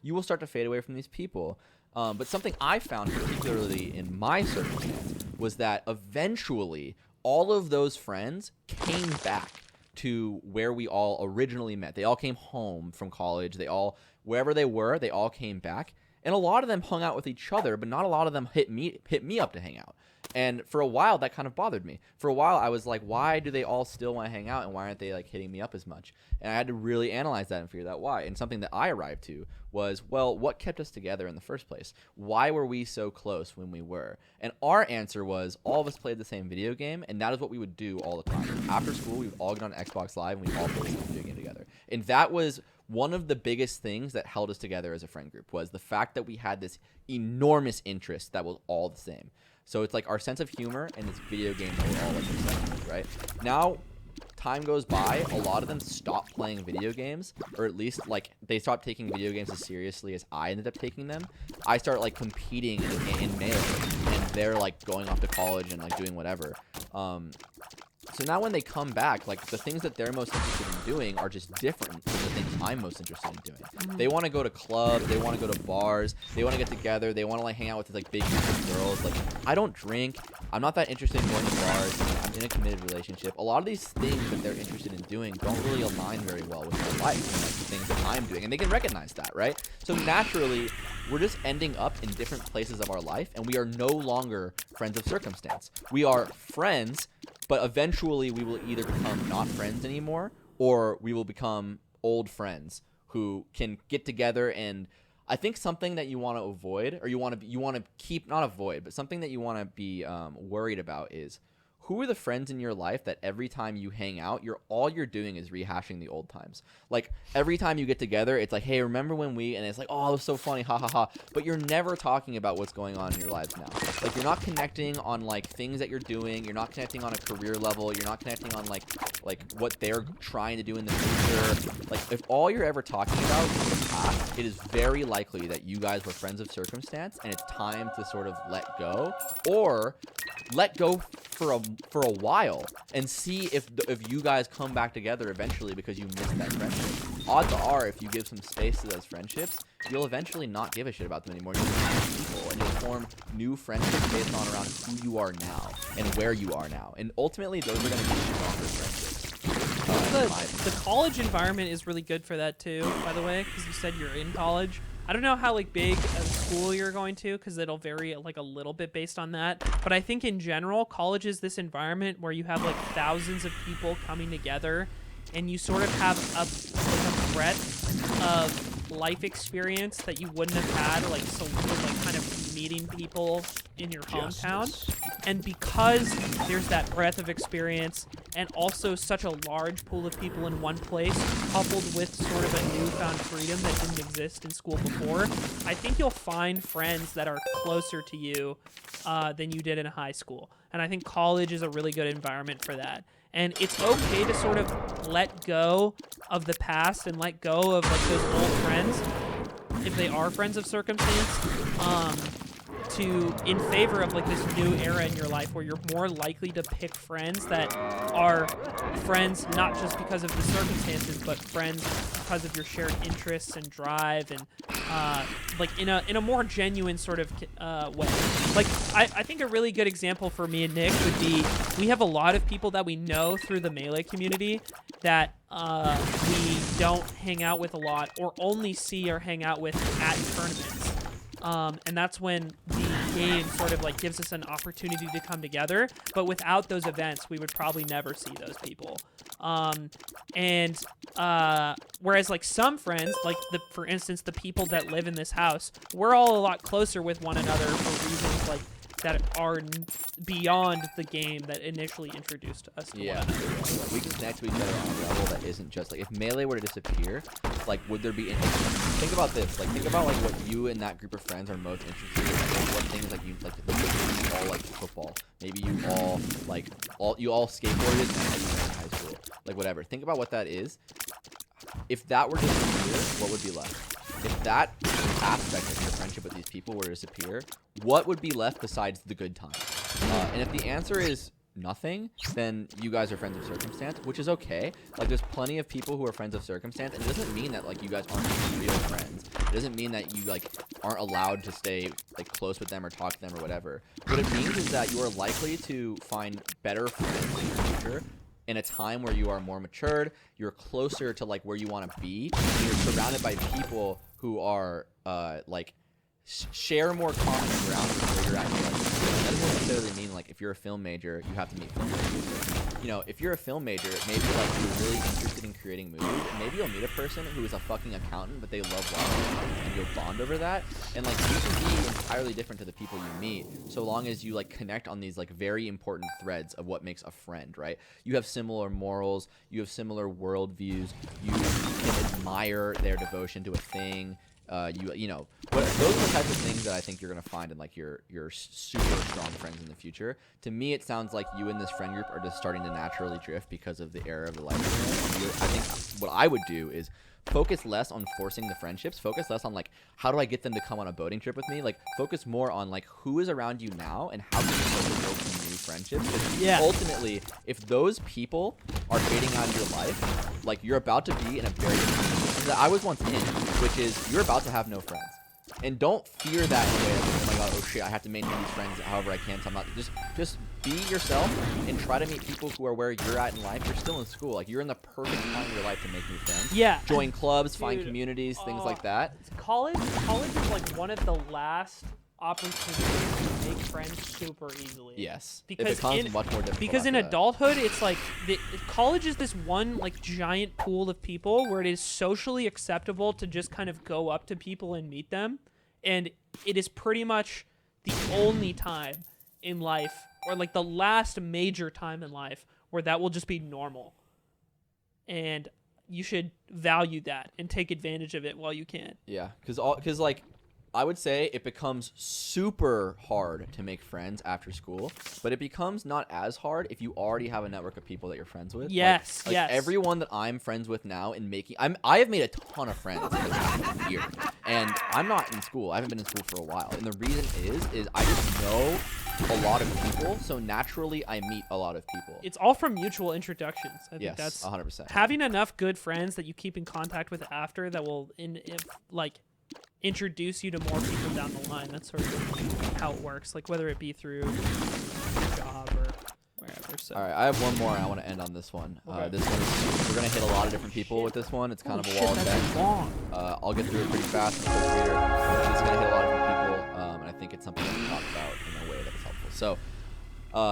you will start to fade away from these people. But something I found particularly in my circumstance was that eventually all of those friends came back to where we all originally met. They all came home from college. They all, wherever they were, they all came back. And a lot of them hung out with each other, but not a lot of them hit me up to hang out. And for a while, that kind of bothered me. For a while, I was like, why do they all still want to hang out, and why aren't they like hitting me up as much? And I had to really analyze that and figure out why. And something that I arrived to was, well, what kept us together in the first place? Why were we so close when we were? And our answer was all of us played the same video game, and that is what we would do all the time. After school, we would all get on Xbox Live, and we'd all play the same video game together. And that was one of the biggest things that held us together as a friend group, was the fact that we had this enormous interest that was all the same. So it's like our sense of humor and this video game that we're all like obsessed with, right? Now, time goes by, a lot of them stop playing video games, or at least like they stop taking video games as seriously as I ended up taking them. I start like competing in Melee, and they're like going off to college and like doing whatever. So now when they come back, like the things that they're most interested in doing are just different from the things I'm most interested in doing. They want to go to clubs, they want to go to bars, they want to get together, they want to like hang out with like big groups of girls. Like I don't drink, I'm not that interested in going to bars, I'm in a committed relationship. A lot of these things that they're interested in doing don't really align very well with my life and like the things that I'm doing, and they can recognize that, right? So naturally, we're just ending up in different places of our life, and we are no longer friends of circumstance. We are friends, but eventually we will either become not friends anymore, or we will become old friends who can get together. And I think something that you want to avoid, or you want to keep, not avoid, but something that you want to be worried about is, who are the friends in your life that every time you hang out, all you're doing is rehashing the old times? Like every time you get together, it's like, hey, remember when we, and it's like, oh, it was so funny, ha ha ha. But you're never talking about what's going on in your lives now. Like you're not connecting on like things that you're doing. You're not connecting on a career level. You're not connecting on like what they're trying to do in the future. Like if all you're ever talking about is the past, it is very likely that you guys were friends of circumstance, and it's time to sort of let go, or let go for a while and see if you guys come back together eventually, because you missed that friendship. Odds are, if you give some space to those friendships, you'll eventually not give a shit about them anymore. You'll meet people, and you'll form new friendships based on around who you are now and where you are now. And ultimately, those are going to be stronger friendships. The college environment is really good for that too, by the way, because you said you're in college. I don't know how like big a school you're going to, because it'll vary like a little bit based on that. But I think in general, college is this environment where you have like thousands of people coming together, and you sort of have a breadth of life experience that you wouldn't have had like kind of meeting people in your hometown. And because there's that breadth of experience and also such a large pool of people in one place, coupled with sort of a newfound freedom that didn't exist in school before, I think you'll find friends that are closer to you than you did in high school. And I think college is a really good environment for that. And it's okay to sort of let go of the past and let go of like those old friends, if they are friends of circumstance, in favor of like this new era in your life where you're more likely to pick friends that are friends not just because of the circumstances, but friends because of your shared interests and drive, and like in a more genuine sort of way. Like I think a really good example for me and Nick would be, we have a lot of people that we know through the Melee community that we don't hang out with a lot, or only see or hang out with at tournaments. And that's when the game sort of like gives us an opportunity to come together. But without those events, we would probably never see those people. Whereas like some friends, like for instance, the people that live in this house, we're all a lot closer with one another for reasons like that are beyond the game that initially introduced us to one another. We can connect to each other on a level that isn't just like, if Melee were to disappear, like would there be think about this, like think about like what you and that group of friends are most interested in, like, what things like you like all like football, maybe you all skateboarded and now you in high school, like whatever. Think about what that is. If that were to disappear, what would be left? If that aspect of your friendship with these people were to disappear, what would be left besides the good times? And if the answer is nothing, then you guys are friends of circumstance, which is okay. Like there's plenty of people who are friends of circumstance, and it doesn't mean that like you guys aren't real friends. doesn't mean that you like aren't allowed to stay like close with them or talk to them or whatever. What it means is that you are likely to find better friends in your future in a time where you are more matured, you're closer to like where you want to be, and you're surrounded by people who are like share more common ground with where you're at in your life. That doesn't necessarily mean like if you're a film major, you have to meet film majors. You know, if you're a film major, maybe like you're really interested in creating movies, and maybe you'll meet a person who is a fucking accountant, but they love watching, and you'll bond over that. And like you can be entirely different to the people you meet, so long as you like connect on these like very important threads of what makes a friend, right? You have similar morals, you have similar worldviews, you can admire their devotion to a thing. You know, but those are the types of things that I think you're gonna find in like your super strong friends in the future. To me, it sounds like you and this friend group are just starting to naturally drift because of the era of the life. I think what I would do is focus less on forcing the friendships, focus less on like how do I get them to come on a boating trip with me, like focus more on like who is around you now and how can you start to build some new friendships. Because ultimately, if those people are fading out of your life, like you're about to be in a very different position that I was once in, which is you're about to have no friends. And don't fear that in a way of, oh my god, oh shit, I have to maintain these friends however I can, so I'm not, just be yourself and try to meet people who are where you're at in life. You're still in school, like you're in the perfect time of your life to make new friends. Yeah. Join clubs, find communities, things like that. College is like one of the last opportunities to make friends super easily. Yes. Because it becomes much more difficult. Because in adulthood, it's like college is this one like giant pool of people where it is socially acceptable to just kind of go up to people and meet them, and it is pretty much the only time in life, or like the last major time in life, where that will just be normal. And you should value that and take advantage of it while you can. Yeah, because like I would say it becomes super hard to make friends after school, but it becomes not as hard if you already have a network of people that you're friends with. Yes, like yes. Everyone that I'm friends with now and I have made a ton of friends in the past year, and I'm not in school. I haven't been in school for a while, and the reason is I just know a lot of people, so naturally I meet a lot of people. It's all from mutual introductions. I think that's 100%. Having enough good friends that you keep in contact with after that will introduce you to more people down the line. That's sort of how it works, like whether it be through your job or wherever. So. All right, I have one more, and I want to end on this one. Okay. This one, we're gonna hit a lot of different people with this one. It's kind of a wall effect. Long. I'll get through it pretty fast. It's gonna hit a lot of different people, and I think it's something that we talk about in a way that is helpful. So.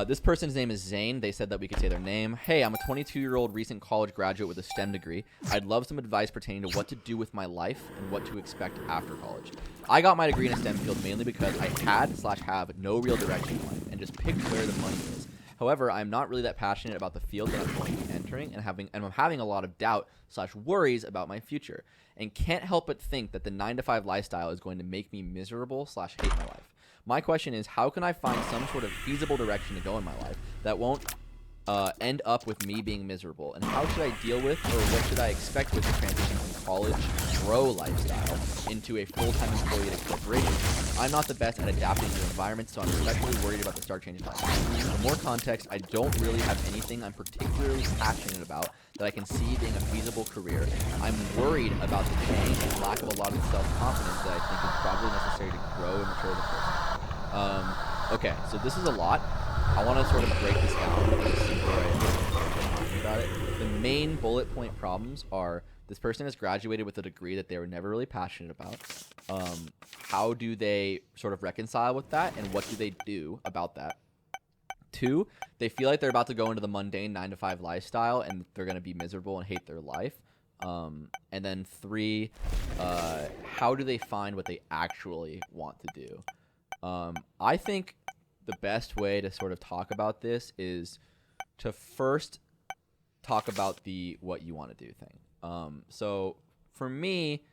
This person's name is Zane. They said that we could say their name. Hey, I'm a 22-year-old recent college graduate with a STEM degree. I'd love some advice pertaining to what to do with my life and what to expect after college. I got my degree in a STEM field mainly because I have no real direction in life and just picked where the money is. However, I'm not really that passionate about the field that I'm going to be entering, and I'm having a lot of doubt/worries about my future, and can't help but think that the 9-to-5 lifestyle is going to make me miserable/hate my life. My question is, how can I find some sort of feasible direction to go in my life that won't end up with me being miserable? And how should I deal with, or what should I expect with the transition from college bro lifestyle into a full-time employee at a corporation? I'm not the best at adapting to environments, so I'm especially worried about the start changing life. For more context, I don't really have anything I'm particularly passionate about that I can see being a feasible career. I'm worried about the change and lack of a lot of self-confidence that I think is probably necessary to grow and mature as a person. Okay, so this is a lot. I want to sort of break this down in a simple way of talking about it. The main bullet point problems are this person has graduated with a degree that they were never really passionate about. How do they sort of reconcile with that, and what do they do about that? 2, they feel like they're about to go into the mundane 9-to-5 lifestyle and they're going to be miserable and hate their life. And then 3, how do they find what they actually want to do? I think the best way to sort of talk about this is to first talk about the what you want to do thing. So for me,